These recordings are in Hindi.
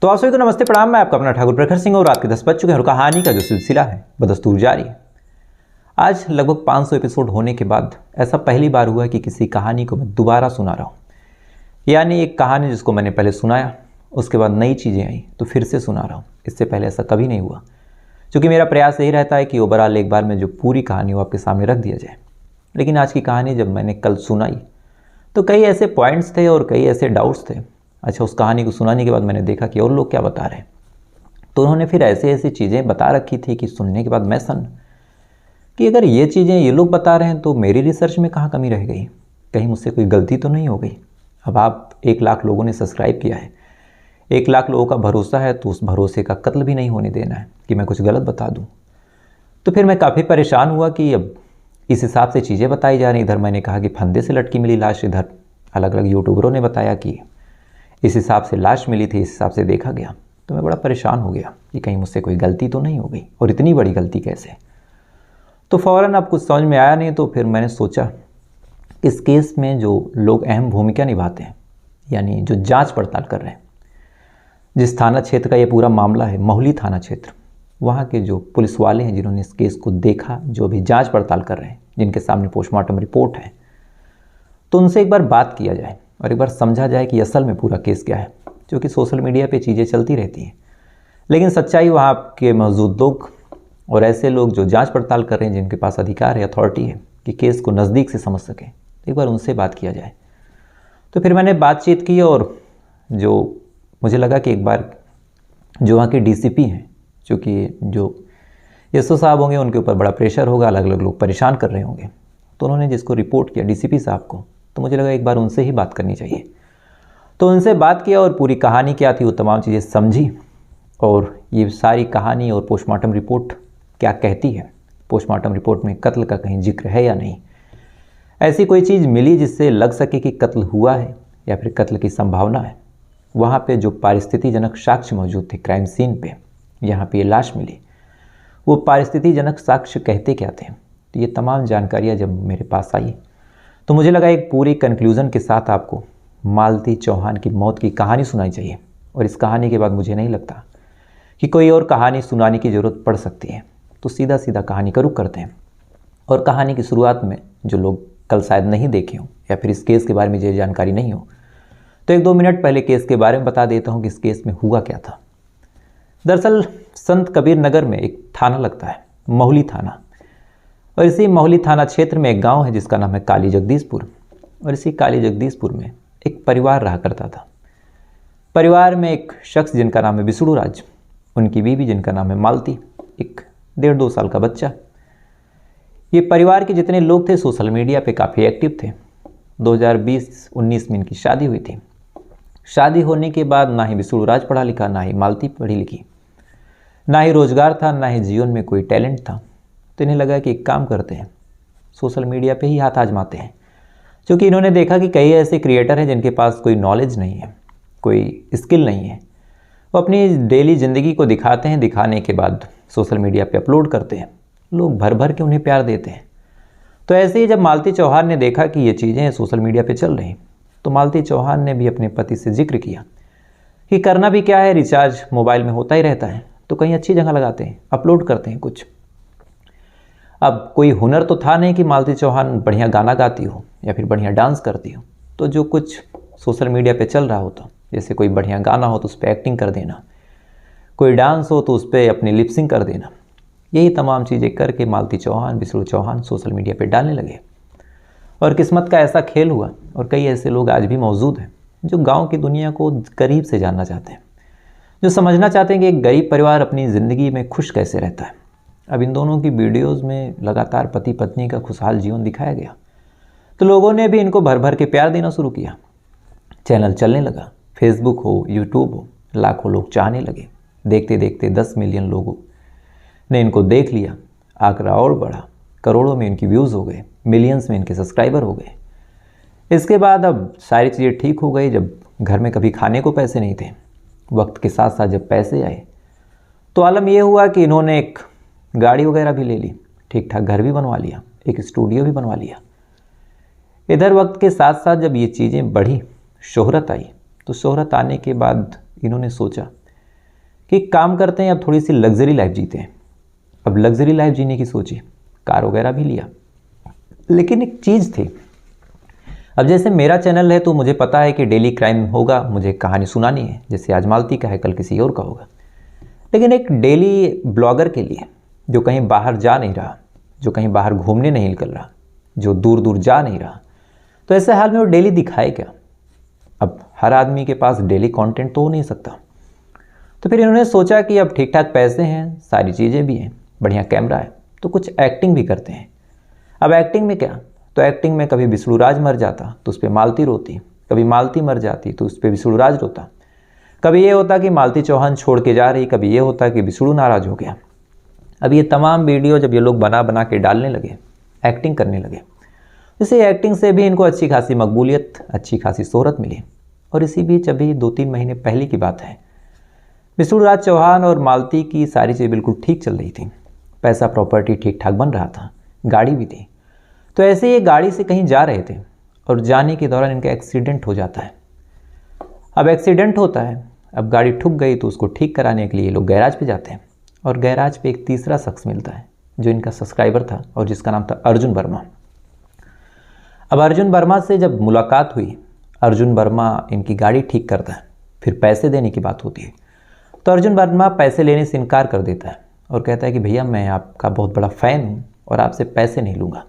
तो आप सभी को नमस्ते प्रणाम। मैं आपका अपना ठाकुर प्रखर सिंह और रात के 10 बज चुके हैं और कहानी का जो सिलसिला है बदस्तूर जारी है। आज लगभग 500 एपिसोड होने के बाद ऐसा पहली बार हुआ कि किसी कहानी को मैं दोबारा सुना रहा हूँ। यानी एक कहानी जिसको मैंने पहले सुनाया, उसके बाद नई चीज़ें आई तो फिर से सुना रहा हूँ। इससे पहले ऐसा कभी नहीं हुआ, क्योंकि मेरा प्रयास यही रहता है कि ओवरऑल एक बार में जो पूरी कहानी हो आपके सामने रख दिया जाए। लेकिन आज की कहानी जब मैंने कल सुनाई तो कई ऐसे पॉइंट्स थे और कई ऐसे डाउट्स थे। अच्छा, उस कहानी को सुनाने के बाद मैंने देखा कि और लोग क्या बता रहे हैं, तो उन्होंने फिर ऐसी ऐसी चीज़ें बता रखी थी कि सुनने के बाद मैं कि अगर ये चीज़ें ये लोग बता रहे हैं तो मेरी रिसर्च में कहाँ कमी रह गई, कहीं मुझसे कोई गलती तो नहीं हो गई। अब आप 1 लाख लोगों ने सब्सक्राइब किया है, 1 लाख लोगों का भरोसा है, तो उस भरोसे का कत्ल भी नहीं होने देना है कि मैं कुछ गलत बता दूँ। तो फिर मैं काफ़ी परेशान हुआ कि अब इस हिसाब से चीज़ें बताई जा रही। इधर मैंने कहा कि फंदे से लटकी मिली लाश, इधर अलग अलग यूट्यूबरों ने बताया कि इस हिसाब से लाश मिली थी, इस हिसाब से देखा गया। तो मैं बड़ा परेशान हो गया कि कहीं मुझसे कोई गलती तो नहीं हो गई, और इतनी बड़ी गलती कैसे। तो फ़ौरन अब कुछ समझ में आया नहीं। तो फिर मैंने सोचा इस केस में जो लोग अहम भूमिका निभाते हैं, यानी जो जांच पड़ताल कर रहे हैं, जिस थाना क्षेत्र का ये पूरा मामला है, मोहाली थाना क्षेत्र, वहाँ के जो पुलिस वाले हैं जिन्होंने इस केस को देखा, जो भी जांच पड़ताल कर रहे हैं, जिनके सामने पोस्टमार्टम रिपोर्ट है, तो उनसे एक बार बात किया जाए और एक बार समझा जाए कि असल में पूरा केस क्या है। क्योंकि सोशल मीडिया पे चीज़ें चलती रहती हैं, लेकिन सच्चाई वहाँ के मौजूद लोग और ऐसे लोग जो जांच पड़ताल कर रहे हैं, जिनके पास अधिकार है, अथॉरिटी है कि केस को नज़दीक से समझ सकें, एक बार उनसे बात किया जाए। तो फिर मैंने बातचीत की और जो मुझे लगा कि एक बार जो वहाँ के डीसीपी हैं, चूँकि जो एसओ साहब होंगे उनके ऊपर बड़ा प्रेशर होगा, अलग अलग लोग परेशान कर रहे होंगे, तो उन्होंने जिसको रिपोर्ट किया डीसीपी साहब को, तो मुझे लगा एक बार उनसे ही बात करनी चाहिए। तो उनसे बात किया और पूरी कहानी क्या थी वो तमाम चीज़ें समझी, और ये सारी कहानी और पोस्टमार्टम रिपोर्ट क्या कहती है, पोस्टमार्टम रिपोर्ट में कत्ल का कहीं जिक्र है या नहीं, ऐसी कोई चीज़ मिली जिससे लग सके कि कत्ल हुआ है या फिर कत्ल की संभावना है। वहाँ पे जो पारिस्थितिजनक साक्ष्य मौजूद थे क्राइम सीन पे, यहाँ पे ये लाश मिली, वो पारिस्थितिजनक साक्ष्य कहते क्या थे। तो ये तमाम जानकारियाँ जब मेरे पास आई तो मुझे लगा एक पूरी कंक्लूज़न के साथ आपको मालती चौहान की मौत की कहानी सुनाई चाहिए। और इस कहानी के बाद मुझे नहीं लगता कि कोई और कहानी सुनाने की ज़रूरत पड़ सकती है। तो सीधा सीधा कहानी का रुख करते हैं। और कहानी की शुरुआत में जो लोग कल शायद नहीं देखे हों या फिर इस केस के बारे में जो जानकारी नहीं हो, तो 1-2 मिनट पहले केस के बारे में बता देता हूँ कि इस केस में हुआ क्या था। दरअसल संत कबीर नगर में एक थाना लगता है, मोहाली थाना, और इसी मोहाली थाना क्षेत्र में एक गांव है जिसका नाम है काली जगदीशपुर। और इसी काली जगदीशपुर में एक परिवार रहा करता था। परिवार में एक शख्स जिनका नाम है विष्णु राज, उनकी बीवी जिनका नाम है मालती, एक 1.5-2 साल का बच्चा। ये परिवार के जितने लोग थे सोशल मीडिया पे काफ़ी एक्टिव थे। 2020-19 में इनकी शादी हुई थी। शादी होने के बाद ना ही विष्णु राज पढ़ा लिखा, ना ही मालती पढ़ी लिखी, ना ही रोजगार था, ना ही जीवन में कोई टैलेंट था। तो इन्हें लगा कि एक काम करते हैं, सोशल मीडिया पे ही हाथ आजमाते हैं। क्योंकि इन्होंने देखा कि कई ऐसे क्रिएटर हैं जिनके पास कोई नॉलेज नहीं है, कोई स्किल नहीं है, वो अपनी डेली ज़िंदगी को दिखाते हैं, दिखाने के बाद सोशल मीडिया पे अपलोड करते हैं, लोग भर भर के उन्हें प्यार देते हैं। तो ऐसे ही जब मालती चौहान ने देखा कि ये चीज़ें सोशल मीडिया पे चल रही, तो मालती चौहान ने भी अपने पति से जिक्र किया कि करना भी क्या है, रिचार्ज मोबाइल में होता ही रहता है, तो कहीं अच्छी जगह लगाते हैं, अपलोड करते हैं कुछ। अब कोई हुनर तो था नहीं कि मालती चौहान बढ़िया गाना गाती हो या फिर बढ़िया डांस करती हो, तो जो कुछ सोशल मीडिया पे चल रहा होता, जैसे कोई बढ़िया गाना हो तो उस पर एक्टिंग कर देना, कोई डांस हो तो उस पर अपनी लिपसिंग कर देना, यही तमाम चीज़ें करके मालती चौहान, विष्णु चौहान सोशल मीडिया पे डालने लगे। और किस्मत का ऐसा खेल हुआ, और कई ऐसे लोग आज भी मौजूद हैं जो गाँव की दुनिया को करीब से जानना चाहते हैं, जो समझना चाहते हैं कि एक गरीब परिवार अपनी ज़िंदगी में खुश कैसे रहता है। अब इन दोनों की वीडियोस में लगातार पति पत्नी का खुशहाल जीवन दिखाया गया, तो लोगों ने भी इनको भर भर के प्यार देना शुरू किया। चैनल चलने लगा, फेसबुक हो, यूट्यूब हो, लाखों लोग चाहने लगे। देखते देखते 10 मिलियन लोगों ने इनको देख लिया, आंकड़ा और बढ़ा, करोड़ों में इनकी व्यूज़ हो गए, मिलियंस में इनके सब्सक्राइबर हो गए। इसके बाद अब सारी चीज़ें ठीक हो गई। जब घर में कभी खाने को पैसे नहीं थे, वक्त के साथ साथ जब पैसे आए, तो आलम यह हुआ कि इन्होंने एक गाड़ी वगैरह भी ले ली, ठीक ठाक घर भी बनवा लिया, एक स्टूडियो भी बनवा लिया। इधर वक्त के साथ साथ जब ये चीज़ें बढ़ी, शोहरत आई, तो शोहरत आने के बाद इन्होंने सोचा कि काम करते हैं, अब थोड़ी सी लग्जरी लाइफ जीते हैं। अब लग्जरी लाइफ जीने की सोची, कार वगैरह भी लिया, लेकिन एक चीज़ थी। अब जैसे मेरा चैनल है तो मुझे पता है कि डेली क्राइम होगा, मुझे कहानी सुनानी है, जैसे आज मालती का है कल किसी और का होगा। लेकिन एक डेली ब्लॉगर के लिए जो कहीं बाहर जा नहीं रहा, जो कहीं बाहर घूमने नहीं निकल रहा, जो दूर दूर जा नहीं रहा, तो ऐसे हाल में वो डेली दिखाए क्या? अब हर आदमी के पास डेली कंटेंट तो हो नहीं सकता। तो फिर इन्होंने सोचा कि अब ठीक ठाक पैसे हैं, सारी चीज़ें भी हैं, बढ़िया कैमरा है, तो कुछ एक्टिंग भी करते हैं। अब एक्टिंग में क्या, तो एक्टिंग में कभी विष्णुराज मर जाता तो उस पर मालती रोती, कभी मालती मर जाती तो उस पर विष्णुराज रोता, कभी ये होता कि मालती चौहान छोड़ के जा रही, कभी ये होता कि विष्णु नाराज हो गया। अब ये तमाम वीडियो जब ये लोग बना बना के डालने लगे, एक्टिंग करने लगे, इसे एक्टिंग से भी इनको अच्छी खासी मकबूलियत, अच्छी खासी शोहरत मिली। और इसी बीच अभी 2-3 महीने पहले की बात है, विष्णुराज चौहान और मालती की सारी चीज़ बिल्कुल ठीक चल रही थी, पैसा प्रॉपर्टी ठीक ठाक बन रहा था, गाड़ी भी थी। तो ऐसे ये गाड़ी से कहीं जा रहे थे और जाने के दौरान इनका एक्सीडेंट हो जाता है। अब एक्सीडेंट होता है, अब गाड़ी ठुक गई तो उसको ठीक कराने के लिए लोग गैराज पे जाते हैं, और गैराज पे एक तीसरा शख्स मिलता है जो इनका सब्सक्राइबर था और जिसका नाम था अर्जुन वर्मा। अब अर्जुन वर्मा से जब मुलाकात हुई, अर्जुन वर्मा इनकी गाड़ी ठीक करता है, फिर पैसे देने की बात होती है, तो अर्जुन वर्मा पैसे लेने से इनकार कर देता है और कहता है कि भैया मैं आपका बहुत बड़ा फ़ैन हूँ और आपसे पैसे नहीं लूँगा।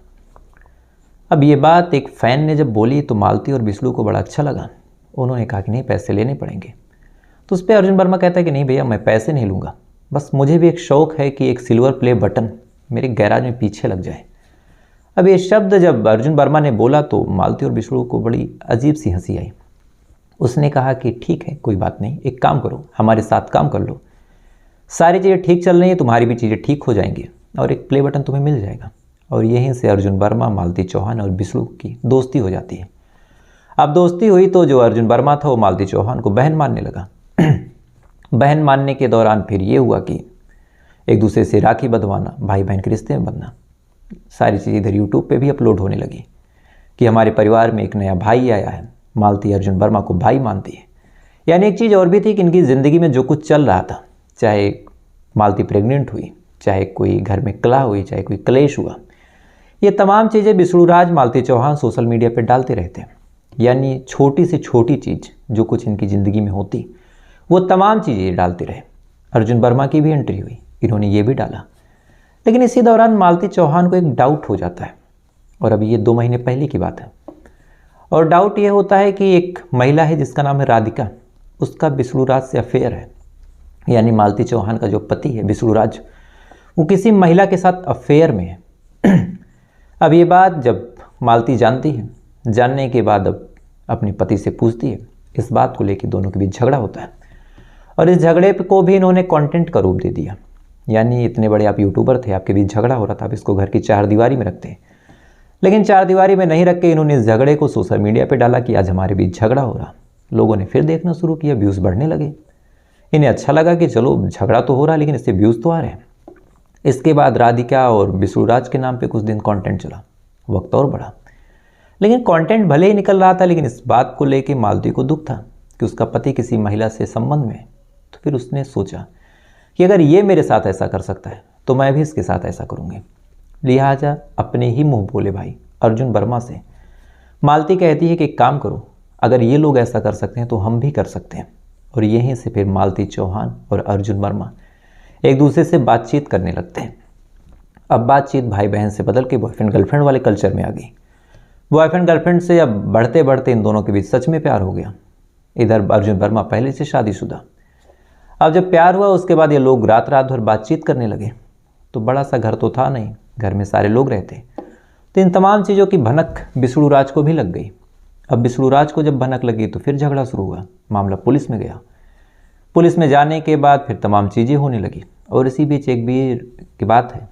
अब ये बात एक फ़ैन ने जब बोली तो मालती और विष्णु को बड़ा अच्छा लगा, उन्होंने कहा कि नहीं पैसे लेने पड़ेंगे। तो उस पर अर्जुन वर्मा कहता है कि नहीं भैया मैं पैसे नहीं लूँगा, बस मुझे भी एक शौक़ है कि एक सिल्वर प्ले बटन मेरे गैराज में पीछे लग जाए। अब ये शब्द जब अर्जुन वर्मा ने बोला तो मालती और विष्णु को बड़ी अजीब सी हंसी आई। उसने कहा कि ठीक है कोई बात नहीं, एक काम करो, हमारे साथ काम कर लो, सारी चीज़ें ठीक चल रही हैं, तुम्हारी भी चीज़ें ठीक हो जाएंगी और एक प्ले बटन तुम्हें मिल जाएगा। और यहीं से अर्जुन वर्मा, मालती चौहान और विष्णु की दोस्ती हो जाती है। अब दोस्ती हुई तो जो अर्जुन वर्मा था वो मालती चौहान को बहन मानने लगा। बहन मानने के दौरान फिर ये हुआ कि एक दूसरे से राखी बंधवाना, भाई बहन के रिश्ते में बंधना, सारी चीज़ इधर यूट्यूब पे भी अपलोड होने लगी कि हमारे परिवार में एक नया भाई आया है। मालती अर्जुन वर्मा को भाई मानती है। यानी एक चीज़ और भी थी कि इनकी ज़िंदगी में जो कुछ चल रहा था, चाहे मालती प्रेग्नेंट हुई, चाहे कोई घर में कलह हुई, चाहे कोई क्लेश हुआ, ये तमाम चीज़ें विष्णुराज, मालती चौहान सोशल मीडिया पे डालते रहते हैं। यानी छोटी से छोटी चीज़ जो कुछ इनकी ज़िंदगी में होती वो तमाम चीज़ें डालते रहे। अर्जुन वर्मा की भी एंट्री हुई, इन्होंने ये भी डाला। लेकिन इसी दौरान मालती चौहान को एक डाउट हो जाता है, और अभी ये 2 महीने पहले की बात है। और डाउट ये होता है कि एक महिला है जिसका नाम है राधिका, उसका विष्णुराज से अफेयर है। यानी मालती चौहान का जो पति है विष्णुराज, वो किसी महिला के साथ अफेयर में है। अब ये बात जब मालती जानती है, जानने के बाद अब अपने पति से पूछती है, इस बात को लेकर दोनों के बीच झगड़ा होता है। और इस झगड़े को भी इन्होंने कंटेंट का रूप दे दिया। यानी इतने बड़े आप यूट्यूबर थे, आपके बीच झगड़ा हो रहा था, आप इसको घर की 4 दीवारी में रखते हैं, लेकिन 4 दीवारी में नहीं रख के इन्होंने इस झगड़े को सोशल मीडिया पे डाला कि आज हमारे बीच झगड़ा हो रहा। लोगों ने फिर देखना शुरू किया, व्यूज़ बढ़ने लगे। इन्हें अच्छा लगा कि चलो झगड़ा तो हो रहा लेकिन इससे व्यूज़ तो आ रहे हैं। इसके बाद राधिका और विष्णुराज के नाम पे कुछ दिन कंटेंट चला, वक्त और बढ़ा। लेकिन कंटेंट भले ही निकल रहा था, लेकिन इस बात को लेके मालती को दुख था कि उसका पति किसी महिला से संबंध में है। तो फिर उसने सोचा कि अगर ये मेरे साथ ऐसा कर सकता है तो मैं भी इसके साथ ऐसा करूँगी। लिहाजा अपने ही मुँह बोले भाई अर्जुन वर्मा से मालती कहती है कि एक काम करो, अगर ये लोग ऐसा कर सकते हैं तो हम भी कर सकते हैं। और यहीं से फिर मालती चौहान और अर्जुन वर्मा एक दूसरे से बातचीत करने लगते हैं। अब बातचीत भाई बहन से बदल के बॉयफ्रेंड गर्लफ्रेंड वाले कल्चर में आ गई। बॉयफ्रेंड गर्लफ्रेंड से अब बढ़ते बढ़ते इन दोनों के बीच सच में प्यार हो गया। इधर अर्जुन वर्मा पहले से शादीशुदा। अब जब प्यार हुआ उसके बाद ये लोग रात रात भर बातचीत करने लगे। तो बड़ा सा घर तो था नहीं, घर में सारे लोग रहते, तो इन तमाम चीज़ों की भनक विष्णुराज को भी लग गई। अब विष्णुराज को जब भनक लगी तो फिर झगड़ा शुरू हुआ, मामला पुलिस में गया। पुलिस में जाने के बाद फिर तमाम चीज़ें होने लगी। और इसी बीच एक भी की बात है,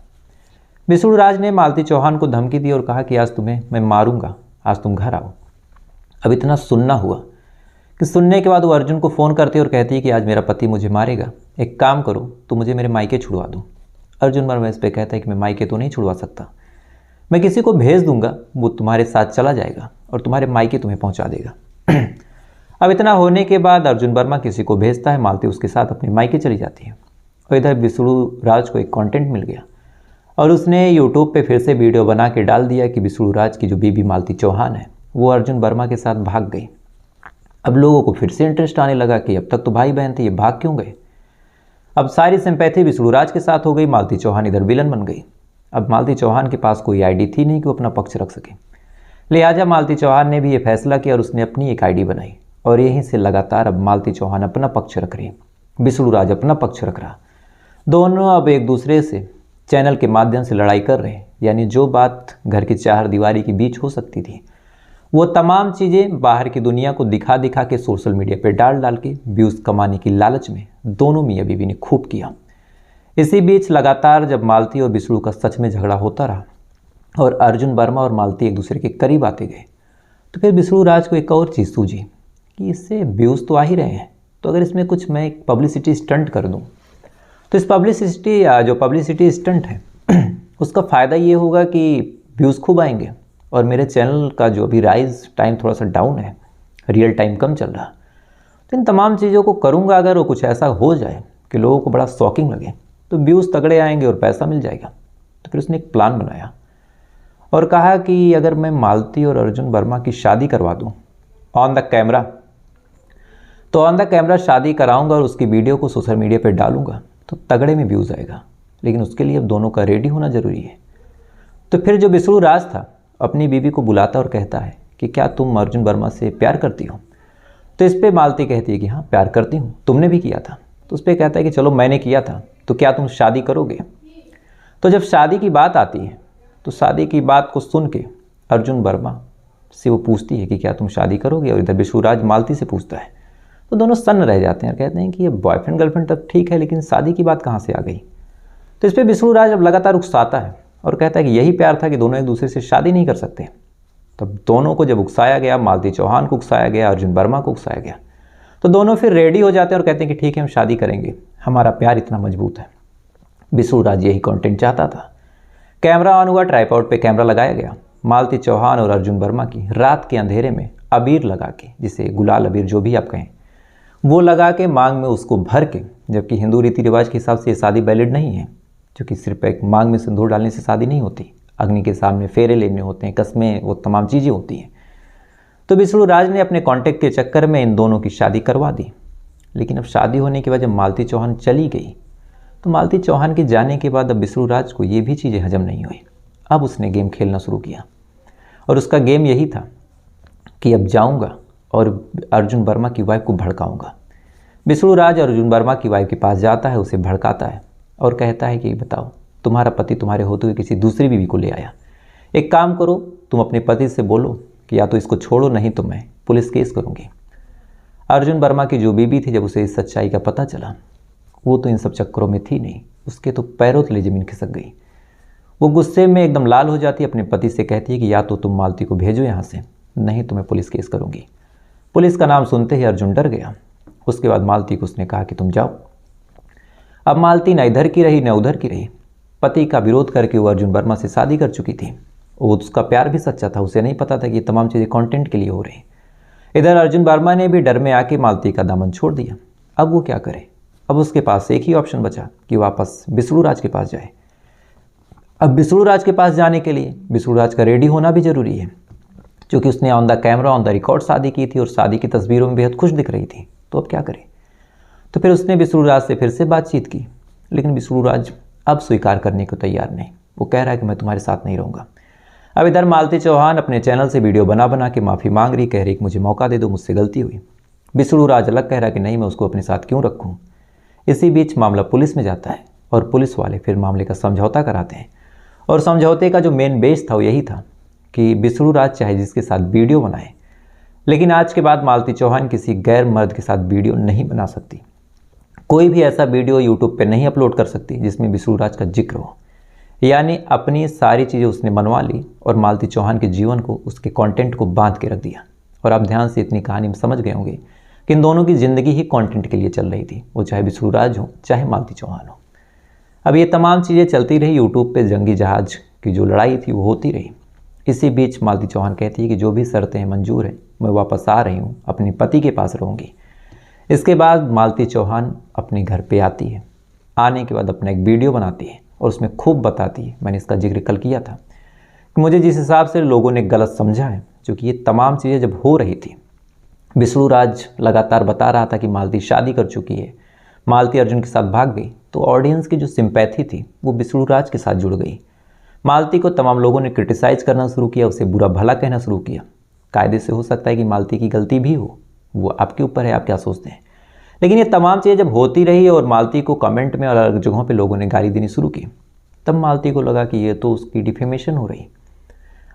विष्णुराज ने मालती चौहान को धमकी दी और कहा कि आज तुम्हें मैं मारूंगा, आज तुम घर आओ। अब इतना सुनना हुआ कि सुनने के बाद वो अर्जुन को फ़ोन करती और कहती है कि आज मेरा पति मुझे मारेगा, एक काम करो तो मुझे मेरे मायके छुड़वा दो। अर्जुन वर्मा इस पर कहता है कि मैं मायके तो नहीं छुड़वा सकता, मैं किसी को भेज दूंगा, वो तुम्हारे साथ चला जाएगा और तुम्हारे मायके तुम्हें पहुंचा देगा। अब इतना होने के बाद अर्जुन वर्मा किसी को भेजता है, मालती उसके साथ अपने मायके चली जाती है। और इधर विष्णु राज को एक कंटेंट मिल गया और उसने यूट्यूब पे फिर से वीडियो बना के डाल दिया कि विष्णु राज की जो बीबी मालती चौहान है वो अर्जुन वर्मा के साथ भाग गई। अब लोगों को फिर से इंटरेस्ट आने लगा कि अब तक तो भाई बहन थे, ये भाग क्यों गए। अब सारी सिंपैथी विष्णु राज के साथ हो गई, मालती चौहान इधर विलन बन गई। अब मालती चौहान के पास कोई आईडी थी नहीं कि वो अपना पक्ष रख सके, लिहाजा मालती चौहान ने भी ये फैसला किया और उसने अपनी एक आईडी बनाई और यहीं से लगातार अब मालती चौहान अपना पक्ष रख रही, विष्णु राज अपना पक्ष रख रहा। दोनों अब एक दूसरे से चैनल के माध्यम से लड़ाई कर रहे हैं, यानी जो बात घर की चार दीवारी के बीच हो सकती थी वो तमाम चीज़ें बाहर की दुनिया को दिखा दिखा के सोशल मीडिया पे डाल डाल के व्यूज़ कमाने की लालच में दोनों मियाँ बीवी ने खूब किया। इसी बीच लगातार जब मालती और विष्णु का सच में झगड़ा होता रहा और अर्जुन वर्मा और मालती एक दूसरे के करीब आते गए, तो फिर विष्णु राज को एक और चीज़ सूझी कि इससे व्यूज़ तो आ ही रहे हैं, तो अगर इसमें कुछ मैं एक पब्लिसिटी स्टंट कर दूँ तो इस पब्लिसिटी स्टंट है उसका फ़ायदा ये होगा कि व्यूज़ खूब आएंगे और मेरे चैनल का जो अभी राइज टाइम थोड़ा सा डाउन है, रियल टाइम कम चल रहा, तो इन तमाम चीज़ों को करूँगा अगर वो कुछ ऐसा हो जाए कि लोगों को बड़ा शॉकिंग लगे तो व्यूज़ तगड़े आएंगे और पैसा मिल जाएगा। तो फिर उसने एक प्लान बनाया और कहा कि अगर मैं मालती और अर्जुन वर्मा की शादी करवा दूँ ऑन द कैमरा, तो ऑन द कैमरा शादी कराऊंगा और उसकी वीडियो को सोशल मीडिया पर डालूंगा तो तगड़े में व्यूज़ आएगा, लेकिन उसके लिए अब दोनों का रेडी होना ज़रूरी है। तो फिर जो विष्णु राज था अपनी बीवी को बुलाता और कहता है कि क्या तुम अर्जुन वर्मा से प्यार करती हो। तो इस पे मालती कहती है कि हाँ प्यार करती हूँ, तुमने भी किया था। तो उस पर कहता है कि चलो मैंने किया था तो क्या तुम शादी करोगे। तो जब शादी की बात आती है तो शादी की बात को सुन के अर्जुन वर्मा से वो पूछती है कि क्या तुम शादी करोगे, और इधर विष्णु राज मालती से पूछता है। तो दोनों सन्न रह जाते हैं और कहते हैं कि ये बॉयफ्रेंड गर्लफ्रेंड तक ठीक है, लेकिन शादी की बात कहाँ से आ गई। तो इस पर विष्णु राज अब लगातार उकसाता है और कहता है कि यही प्यार था कि दोनों एक दूसरे से शादी नहीं कर सकते। तब दोनों को जब उकसाया गया, मालती चौहान को उकसाया गया, अर्जुन वर्मा को उकसाया गया, तो दोनों फिर रेडी हो जाते हैं और कहते हैं कि ठीक है हम शादी करेंगे, हमारा प्यार इतना मजबूत है। विष्णु राज यही कंटेंट चाहता था। कैमरा ऑन हुआ, ट्राइपॉड पे कैमरा लगाया गया। मालती चौहान और अर्जुन वर्मा की रात के अंधेरे में अबीर लगा के, जिसे गुलाल अबीर जो भी आप कहें, वो लगा के मांग में उसको भर के, जबकि हिंदू रीति रिवाज के हिसाब से ये शादी वैलिड नहीं है, क्योंकि सिर्फ एक मांग में सिंदूर डालने से शादी नहीं होती, अग्नि के सामने फेरे लेने होते हैं, कस्में, वो तमाम चीज़ें होती हैं। तो विष्णु राज ने अपने कांटेक्ट के चक्कर में इन दोनों की शादी करवा दी। लेकिन अब शादी होने के बाद जब मालती चौहान चली गई तो मालती चौहान के जाने के बाद अब विष्णु राज को ये भी चीज़ें हजम नहीं हुई। अब उसने गेम खेलना शुरू किया और उसका गेम यही था कि अब जाऊँगा और अर्जुन वर्मा की वाइफ को भड़काऊँगा। विष्णु राज अर्जुन वर्मा की वाइफ के पास जाता है, उसे भड़काता है और कहता है कि बताओ तुम्हारा पति तुम्हारे होते हुए किसी दूसरी बीवी को ले आया, एक काम करो तुम अपने पति से बोलो कि या तो इसको छोड़ो नहीं तो मैं पुलिस केस करूँगी। अर्जुन वर्मा की जो बीवी थी, जब उसे इस सच्चाई का पता चला, वो तो इन सब चक्करों में थी नहीं, उसके तो पैरों तले ज़मीन खिसक गई। वो गुस्से में एकदम लाल हो जाती है, अपने पति से कहती है कि या तो तुम मालती को भेजो यहाँ से, नहीं तो मैं पुलिस केस करूँगी। पुलिस का नाम सुनते ही अर्जुन डर गया। उसके बाद मालती को उसने कहा कि तुम जाओ। अब मालती न इधर की रही न उधर की रही। पति का विरोध करके वो अर्जुन वर्मा से शादी कर चुकी थी। वो उसका प्यार भी सच्चा था, उसे नहीं पता था कि ये तमाम चीज़ें कंटेंट के लिए हो रही। इधर अर्जुन वर्मा ने भी डर में आके मालती का दामन छोड़ दिया। अब वो क्या करे, अब उसके पास एक ही ऑप्शन बचा कि वापस विष्णु राज के पास जाए। अब विष्णु राज के पास जाने के लिए विष्णु राज का रेडी होना भी ज़रूरी है, क्योंकि उसने on the camera on the record शादी की थी और शादी की तस्वीरों में बेहद खुश दिख रही थी। तो अब क्या करे। तो फिर उसने विष्णु राज से फिर से बातचीत की, लेकिन विष्णु राज अब स्वीकार करने को तैयार नहीं। वो कह रहा है कि मैं तुम्हारे साथ नहीं रहूँगा। अब इधर मालती चौहान अपने चैनल से वीडियो बना बना के माफ़ी मांग रही, कह रही कि मुझे मौका दे दो, मुझसे गलती हुई। विष्णु राज अलग कह रहा है कि नहीं, मैं उसको अपने साथ क्यों रखूँ। इसी बीच मामला पुलिस में जाता है और पुलिस वाले फिर मामले का समझौता कराते हैं। और समझौते का जो मेन बेस था वो यही था कि विष्णु राज चाहे जिसके साथ वीडियो बनाए, लेकिन आज के बाद मालती चौहान किसी गैर मर्द के साथ वीडियो नहीं बना सकती। कोई भी ऐसा वीडियो यूट्यूब पे नहीं अपलोड कर सकती जिसमें विष्णु राज का जिक्र हो। यानी अपनी सारी चीज़ें उसने मनवा ली और मालती चौहान के जीवन को, उसके कंटेंट को बांध के रख दिया। और आप ध्यान से इतनी कहानी में समझ गए होंगे कि इन दोनों की ज़िंदगी ही कंटेंट के लिए चल रही थी, वो चाहे विष्णु राज हो चाहे मालती चौहान हो। अब ये तमाम चीज़ें चलती रही। यूट्यूब पे जंगी जहाज की जो लड़ाई थी वो होती रही। इसी बीच मालती चौहान कहती है कि जो भी शर्तें हैं मंजूर है, मैं वापस आ रही हूँ, अपने पति के पास रहूँगी। इसके बाद मालती चौहान अपने घर पे आती है। आने के बाद अपना एक वीडियो बनाती है और उसमें खूब बताती है, मैंने इसका जिक्र कल किया था, कि मुझे जिस हिसाब से लोगों ने गलत समझा है, क्योंकि ये तमाम चीज़ें जब हो रही थी, विष्णु राज लगातार बता रहा था कि मालती शादी कर चुकी है, मालती अर्जुन के साथ भाग गई, तो ऑडियंस की जो सिंपैथी थी वो विष्णु राज के साथ जुड़ गई। मालती को तमाम लोगों ने क्रिटिसाइज़ करना शुरू किया, उसे बुरा भला कहना शुरू किया। कायदे से हो सकता है कि मालती की गलती भी हो, वो आपके ऊपर है, आप क्या सोचते हैं। लेकिन ये तमाम चीज़ें जब होती रही और मालती को कमेंट में और अलग जगहों पे लोगों ने गाली देनी शुरू की, तब मालती को लगा कि ये तो उसकी डिफेमेशन हो रही।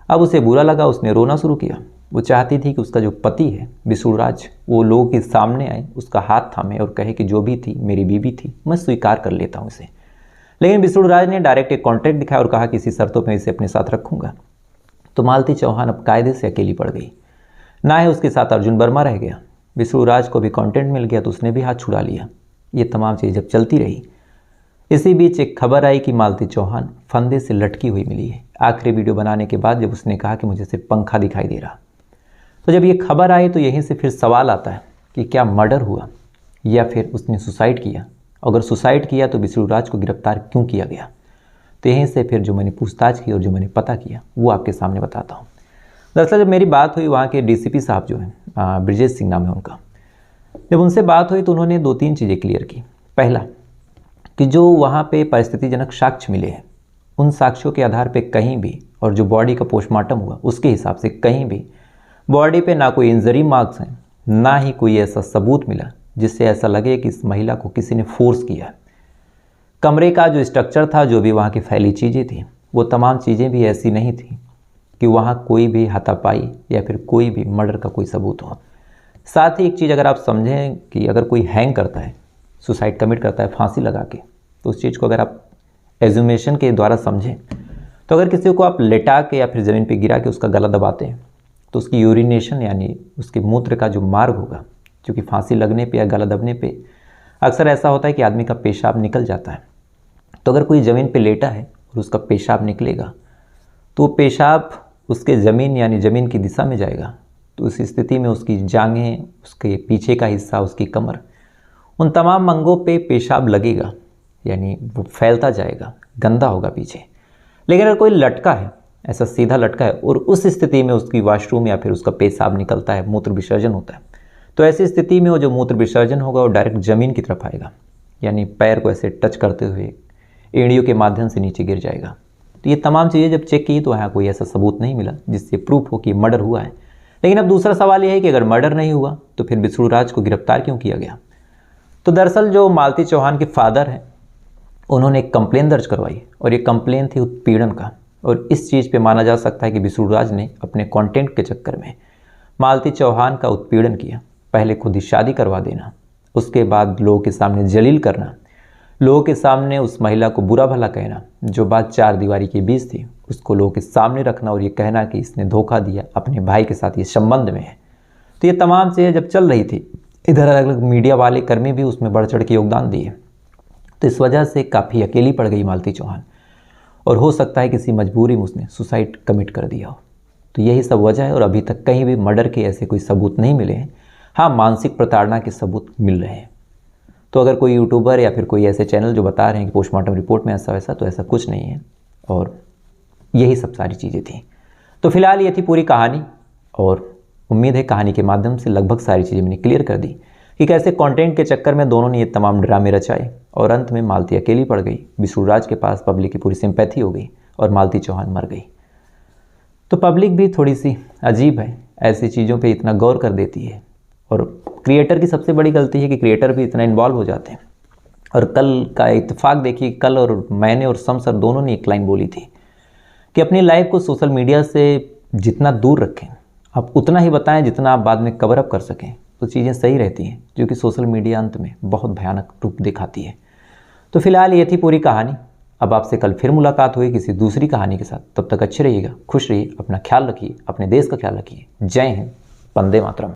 अब उसे बुरा लगा, उसने रोना शुरू किया। वो चाहती थी कि उसका जो पति है विष्णु राज, वो लोगों के सामने आए, उसका हाथ थामे और कहे कि जो भी थी मेरी बीवी थी, मैं स्वीकार कर लेता हूँ इसे। लेकिन विष्णु राज ने डायरेक्ट एक कॉन्ट्रैक्ट दिखाया और कहा कि इसी शर्तों पर इसे अपने साथ रखूँगा। तो मालती चौहान अब कायदे से अकेली पड़ गई। ना ही उसके साथ अर्जुन वर्मा रह गया, विष्णु राज को भी कंटेंट मिल गया तो उसने भी हाथ छुड़ा लिया। ये तमाम चीज़ जब चलती रही, इसी बीच एक खबर आई कि मालती चौहान फंदे से लटकी हुई मिली है। आखिरी वीडियो बनाने के बाद जब उसने कहा कि मुझे सिर्फ पंखा दिखाई दे रहा, तो जब ये खबर आई तो यहीं से फिर सवाल आता है कि क्या मर्डर हुआ या फिर उसने सुसाइड किया। अगर सुसाइड किया तो विष्णु राज को गिरफ्तार क्यों किया गया। तो यहीं से फिर जो मैंने पूछताछ की और जो मैंने पता किया वो आपके सामने बताता हूँ। दरअसल जब मेरी बात हुई वहाँ के डीसीपी साहब जो हैं, ब्रिजेश सिंह नाम है उनका, जब उनसे बात हुई तो उन्होंने 2-3 चीज़ें क्लियर की। पहला कि जो वहाँ पे परिस्थितिजनक साक्ष्य मिले हैं, उन साक्ष्यों के आधार पे कहीं भी, और जो बॉडी का पोस्टमार्टम हुआ उसके हिसाब से कहीं भी बॉडी पे ना कोई इंजरी मार्क्स हैं, ना ही कोई ऐसा सबूत मिला जिससे ऐसा लगे कि इस महिला को किसी ने फोर्स किया। कमरे का जो स्ट्रक्चर था, जो भी वहाँ की फैली चीज़ें थी, वो तमाम चीज़ें भी ऐसी नहीं थी कि वहाँ कोई भी हाथापाई या फिर कोई भी मर्डर का कोई सबूत हो। साथ ही एक चीज़ अगर आप समझें कि अगर कोई हैंग करता है, सुसाइड कमिट करता है फांसी लगा के, तो उस चीज़ को अगर आप एजुमेशन के द्वारा समझें, तो अगर किसी को आप लेटा के या फिर ज़मीन पे गिरा के उसका गला दबाते हैं तो उसकी यूरिनेशन यानी उसके मूत्र का जो मार्ग होगा, क्योंकि फांसी लगने पे या गला दबने पे अक्सर ऐसा होता है कि आदमी का पेशाब निकल जाता है। तो अगर कोई ज़मीन पे लेटा है और उसका पेशाब निकलेगा तो पेशाब उसके ज़मीन यानी ज़मीन की दिशा में जाएगा। तो उस स्थिति में उसकी जांघें, उसके पीछे का हिस्सा, उसकी कमर, उन तमाम अंगों पे पेशाब लगेगा, यानी वो फैलता जाएगा, गंदा होगा पीछे। लेकिन अगर कोई लटका है, ऐसा सीधा लटका है और उस स्थिति में उसकी वॉशरूम या फिर उसका पेशाब निकलता है, मूत्र विसर्जन होता है, तो ऐसी स्थिति में वो जो मूत्र विसर्जन होगा वो डायरेक्ट ज़मीन की तरफ आएगा, यानी पैर को ऐसे टच करते हुए एड़ियों के माध्यम से नीचे गिर जाएगा। तो ये तमाम चीज़ें जब चेक की तो यहाँ कोई ऐसा सबूत नहीं मिला जिससे प्रूफ हो कि मर्डर हुआ है। लेकिन अब दूसरा सवाल यह है कि अगर मर्डर नहीं हुआ तो फिर विष्णु राज को गिरफ्तार क्यों किया गया। तो दरअसल जो मालती चौहान के फादर हैं, उन्होंने एक कंप्लेन दर्ज करवाई और ये कंप्लेन थी उत्पीड़न का। और इस चीज़ पे माना जा सकता है कि विष्णु राज ने अपने कंटेंट के चक्कर में मालती चौहान का उत्पीड़न किया। पहले खुद ही शादी करवा देना, उसके बाद लोगों के सामने जलील करना, लोगों के सामने उस महिला को बुरा भला कहना, जो बात 4 दीवारी के बीच थी उसको लोगों के सामने रखना और ये कहना कि इसने धोखा दिया, अपने भाई के साथ ये संबंध में है। तो ये तमाम चीज़ें जब चल रही थी, इधर अलग अलग मीडिया वाले कर्मी भी उसमें बढ़ चढ़ के योगदान दिए। तो इस वजह से काफ़ी अकेली पड़ गई मालती चौहान और हो सकता है किसी मजबूरी में उसने सुसाइड कमिट कर दिया हो। तो यही सब वजह है और अभी तक कहीं भी मर्डर के ऐसे कोई सबूत नहीं मिले हैं। हाँ, मानसिक प्रताड़ना के सबूत मिल रहे हैं। तो अगर कोई यूट्यूबर या फिर कोई ऐसे चैनल जो बता रहे हैं कि पोस्टमार्टम रिपोर्ट में ऐसा वैसा, तो ऐसा कुछ नहीं है और यही सब सारी चीज़ें थी। तो फिलहाल ये थी पूरी कहानी और उम्मीद है कहानी के माध्यम से लगभग सारी चीज़ें मैंने क्लियर कर दी कि कैसे कंटेंट के चक्कर में दोनों ने ये तमाम ड्रामे रचाए और अंत में मालती अकेली पड़ गई। विष्णु राज के पास पब्लिक की पूरी सिंपैथी हो गई और मालती चौहान मर गई। तो पब्लिक भी थोड़ी सी अजीब है, ऐसी चीज़ों पे इतना गौर कर देती है और क्रिएटर की सबसे बड़ी गलती है कि क्रिएटर भी इतना इन्वॉल्व हो जाते हैं। और कल का इत्तेफाक देखिए, कल और मैंने और सम सर दोनों ने एक लाइन बोली थी कि अपनी लाइफ को सोशल मीडिया से जितना दूर रखें, आप उतना ही बताएं जितना आप बाद में कवर अप कर सकें, तो चीज़ें सही रहती हैं, जो कि सोशल मीडिया अंत में बहुत भयानक रूप दिखाती है। तो फिलहाल ये थी पूरी कहानी। अब आपसे कल फिर मुलाकात हुई किसी दूसरी कहानी के साथ। तब तक अच्छे रहिएगा, खुश रहिए, अपना ख्याल रखिए, अपने देश का ख्याल रखिए। जय हिंद, वंदे मातरम।